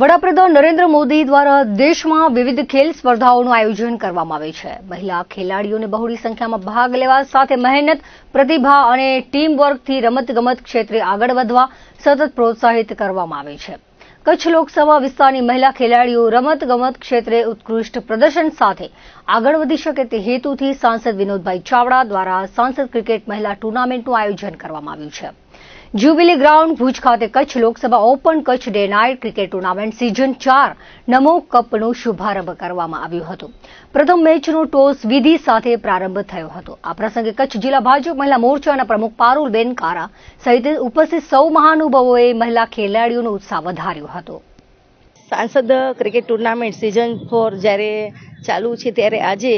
વડાપ્રધાન નરેન્દ્ર મોદી દ્વારા દેશમાં વિવિધ ખેલ સ્પર્ધાઓનું આયોજન કરવામાં આવે છે। મહિલા ખેલાડીઓને બહોળી સંખ્યામાં ભાગ લેવા સાથે મહેનત, પ્રતિભા અને ટીમ વર્કથી રમતગમત ક્ષેત્રે આગળ વધવા સતત પ્રોત્સાહિત કરવામાં આવે છે। કચ્છ લોકસભા વિસ્તારની મહિલા ખેલાડીઓ રમતગમત ક્ષેત્રે ઉત્કૃષ્ટ પ્રદર્શન સાથે આગળ વધી શકે તે હેતુથી સાંસદ વિનોદભાઈ ચાવડા દ્વારા સાંસદ ક્રિકેટ મહિલા ટુર્નામેન્ટનું આયોજન કરવામાં આવ્યું છે। જ્યુબિલી ગ્રાઉન્ડ ભુજ ખાતે Kutch Lok Sabha open Kutch day night cricket tournament season 4 નમો કપનો શુભારંભ કરવામાં આવ્યો હતો। પ્રથમ મેચનો ટોસ વિધિ સાથે પ્રારંભ થયો હતો। આ પ્રસંગે કચ્છ જિલ્લા ભાજપ મહિલા મોરચાના પ્રમુખ પારુલબેન કારા સહિત ઉપસ્થિત સૌ મહાનુભાવોએ મહિલા ખેલાડીઓનો ઉત્સાહ વધાર્યો હતો। સાંસદ ક્રિકેટ ટુર્નામેન્ટ સિઝન 4 જ્યારે ચાલુ છે ત્યારે આજે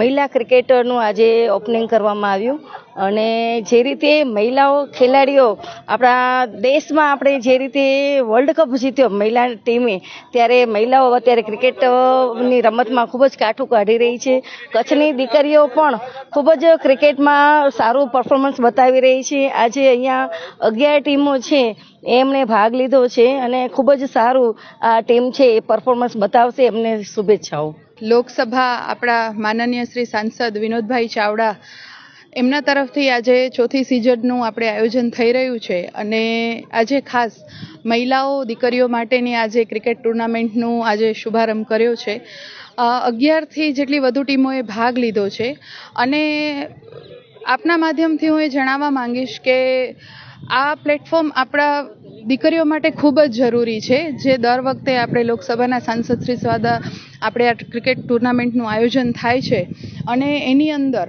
મહિલા ક્રિકેટરનું આજે ઓપનિંગ કરવામાં આવ્યું અને જે રીતે મહિલાઓ ખેલાડીઓ આપણા દેશમાં આપણે જે રીતે વર્લ્ડ કપ જીત્યો મહિલા ટીમે, ત્યારે મહિલાઓ અત્યારે ક્રિકેટની રમતમાં ખૂબ જ કાઠું કાઢી રહી છે। કચ્છની દીકરીઓ પણ ખૂબ જ ક્રિકેટમાં સારું પરફોર્મન્સ બતાવી રહી છે। આજે અહીંયા 11 ટીમો છે એમણે ભાગ લીધો છે અને ખૂબ જ સારું આ ટીમ છે એ પરફોર્મન્સ બતાવશે। એમને શુભેચ્છાઓ। લોકસભા આપણા માનનીય શ્રી સાંસદ વિનોદભાઈ ચાવડા એમના તરફથી આજે ચોથી સિઝનનું આપણે આયોજન થઈ રહ્યું છે અને આજે ખાસ મહિલાઓ દીકરીઓ માટેની આજે ક્રિકેટ ટુર્નામેન્ટનું આજે શુભારંભ કર્યો છે। 11થી જેટલી વધુ ટીમોએ ભાગ લીધો છે અને આપના માધ્યમથી હું એ જણાવવા માંગીશ કે આ પ્લેટફોર્મ આપણા દીકરીઓ માટે ખૂબ જ જરૂરી છે, જે દર વખતે આપણે લોકસભાના સાંસદ શ્રી દ્વારા આપણે આ ક્રિકેટ ટુર્નામેન્ટનું આયોજન થાય છે અને એની અંદર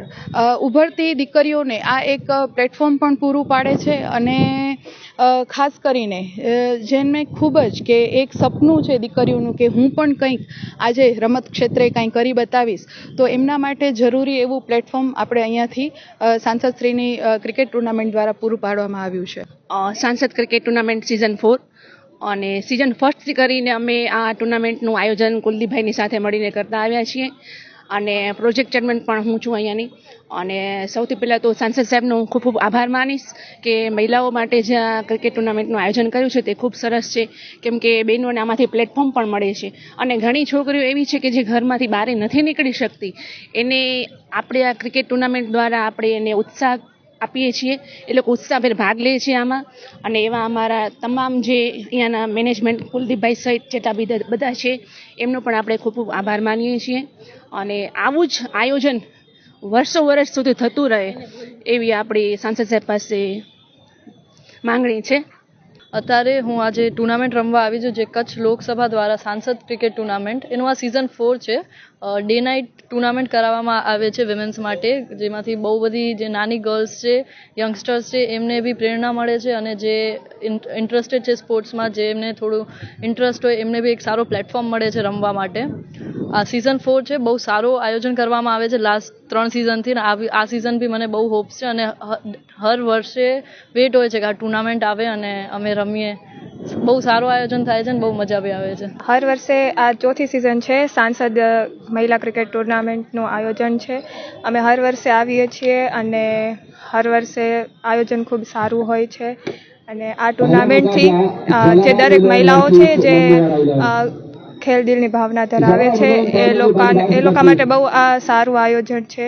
ઉભરતી દીકરીઓને આ એક પ્લેટફોર્મ પણ પૂરું પાડે છે અને ખાસ કરીને જેને ખૂબ જ કે એક સપનું છે દીકરીઓનું કે હું પણ કંઈક આજે રમત ક્ષેત્રે કંઈ કરી બતાવીશ, તો એમના માટે જરૂરી એવું પ્લેટફોર્મ આપણે અહીંયાથી સાંસદશ્રીની ક્રિકેટ ટુર્નામેન્ટ દ્વારા પૂરું પાડવામાં આવ્યું છે। સાંસદ ક્રિકેટ ટુર્નામેન્ટ સિઝન 4 અને સિઝન 1 કરીને અમે આ ટુર્નામેન્ટનું આયોજન કુલદીપભાઈની સાથે મળીને કરતા આવ્યા છીએ અને પ્રોજેક્ટ ચેરમેન પણ હું છું અહીંયાની। અને સૌથી પહેલાં તો સાંસદ સાહેબનો હું ખૂબ ખૂબ આભાર માનીશ કે મહિલાઓ માટે જે આ ક્રિકેટ ટુર્નામેન્ટનું આયોજન કર્યું છે તે ખૂબ સરસ છે, કેમ કે બહેનોને આમાંથી પ્લેટફોર્મ પણ મળે છે અને ઘણી છોકરીઓ એવી છે કે જે ઘરમાંથી બહાર નથી નીકળી શકતી, એને આપણે આ ક્રિકેટ ટુર્નામેન્ટ દ્વારા આપણે એને ઉત્સાહ આપીએ છીએ, એ લોકો ઉત્સાહભેર ભાગ લે છે આમાં। અને એવા અમારા તમામ જે અહીંયાના મેનેજમેન્ટ કુલદીપભાઈ સહિત જેટલા બધા છે એમનો પણ આપણે ખૂબ ખૂબ આભાર માનીએ છીએ અને આવું જ આયોજન વર્ષો વર્ષ સુધી થતું રહે એવી આપણી સાંસદ સાહેબ પાસે માંગણી છે। અત્યારે હું આજે ટુર્નામેન્ટ રમવા આવી છું, જે કચ્છ લોકસભા દ્વારા સાંસદ ક્રિકેટ ટુર્નામેન્ટ એનું આ સિઝન 4 છે। ડે નાઇટ ટુર્નામેન્ટ કરાવવામાં આવે છે વિમેન્સ માટે, જેમાંથી બહુ બધી જે નાની ગર્લ્સ છે, યંગસ્ટર્સ છે, એમને બી પ્રેરણા મળે છે અને જે ઇન્ટરેસ્ટેડ છે સ્પોર્ટ્સમાં, જે એમને થોડું ઇન્ટરેસ્ટ હોય એમને બી એક સારો પ્લેટફોર્મ મળે છે રમવા માટે। આ સિઝન 4 છે, બહુ સારું આયોજન કરવામાં આવે છે લાસ્ટ 3 સિઝનથી, આ સિઝન બી મને બહુ હોપ્સ છે અને હર વર્ષે વેટ હોય છે કે આ ટુર્નામેન્ટ આવે અને અમે રમીએ। બહુ સારું આયોજન થાય છે અને બહુ મજા બી આવે છે। હર વર્ષે આ ચોથી સિઝન છે સાંસદ મહિલા ક્રિકેટ ટુર્નામેન્ટનું આયોજન છે। અમે હર વર્ષે આવીએ છીએ અને હર વર્ષે આયોજન ખૂબ સારું હોય છે અને આ ટુર્નામેન્ટથી જે દરેક મહિલાઓ છે જે ખેલ દિલની ભાવના ધરાવે છે એ લોકો માટે બહુ આ સારું આયોજન છે।